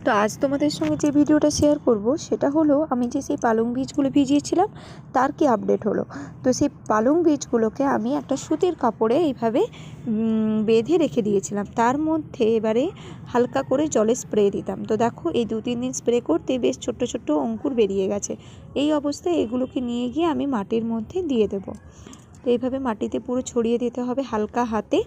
তো আজ তোমাদের সঙ্গে যে ভিডিওটা শেয়ার করব সেটা হলো আমি যে সেই পালং বীজগুলো ভিজিয়েছিলাম তার কি আপডেট হলো। তো সেই পালং বীজগুলোকে আমি একটা সুতির কাপড়ে এইভাবে বেঁধে রেখে দিয়েছিলাম, তার মধ্যে এবারে হালকা করে জলে স্প্রে দিতাম। তো দেখো এই 2-3 দিন স্প্রে করতে বেশ ছোট্ট ছোট্ট অঙ্কুর বেরিয়ে গেছে। এই অবস্থায় এগুলোকে নিয়ে গিয়ে আমি মাটির মধ্যে দিয়ে দেবো। তো এইভাবে মাটিতে পুরো ছড়িয়ে দিতে হবে হালকা হাতে।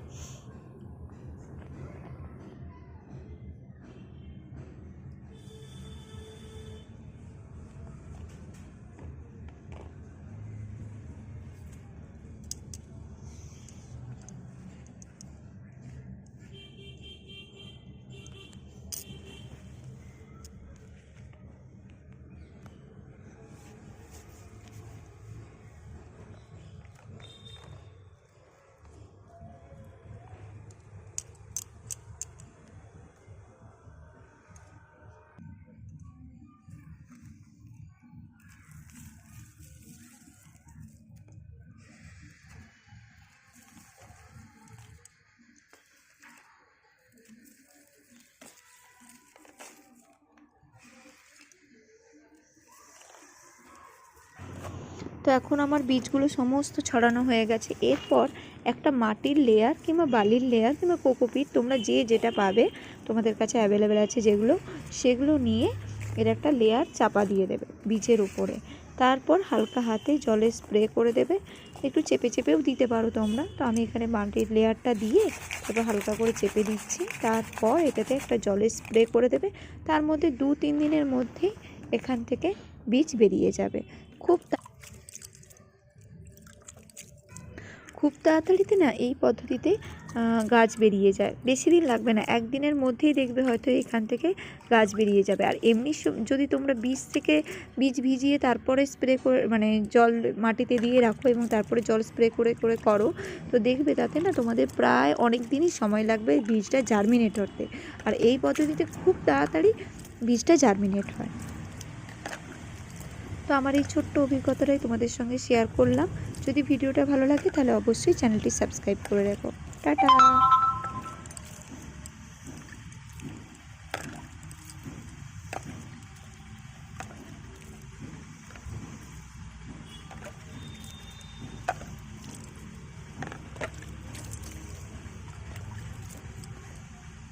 তো এখন আমার বীজগুলো সমস্ত ছড়ানো হয়ে গেছে। এরপর একটা মাটির লেয়ার কিংবা বালির লেয়ার কিংবা কোকোপিট, তোমরা যে যেটা পাবে তোমাদের কাছে অ্যাভেলেবেল আছে যেগুলো, সেগুলো নিয়ে এর একটা লেয়ার চাপা দিয়ে দেবে বীজের উপরে। তারপর হালকা হাতে জলে স্প্রে করে দেবে, একটু চেপে চেপেও দিতে পারো তোমরা। তো আমি এখানে মাটির লেয়ারটা দিয়ে তারপর হালকা করে চেপে দিচ্ছি। তারপর এটাতে একটা জলে স্প্রে করে দেবে। তার মধ্যে 2-3 দিনের মধ্যেই এখান থেকে বীজ বেরিয়ে যাবে। খুব তাড়াতাড়িতে না এই পদ্ধতিতে গাছ বেরিয়ে যায়, বেশি দিন লাগবে না, একদিনের মধ্যেই দেখবে হয়তো এখান থেকে গাছ বেরিয়ে যাবে। আর এমনি যদি তোমরা বীজ ভিজিয়ে তারপরে স্প্রে করে মানে জল মাটিতে দিয়ে রাখো এবং তারপরে জল স্প্রে করে করে করো, তো দেখবে তাতে না তোমাদের প্রায় অনেক দিনই সময় লাগবে বীজটা জার্মিনেট হতে। আর এই পদ্ধতিতে খুব তাড়াতাড়ি বীজটা জার্মিনেট হয়। তো আমার এই ছোট্ট অভিজ্ঞতাটাই তোমাদের সঙ্গে শেয়ার করলাম। যদি ভিডিওটা ভালো লাগে তাহলে অবশ্যই চ্যানেলটি সাবস্ক্রাইব করে রেখো। টাটা।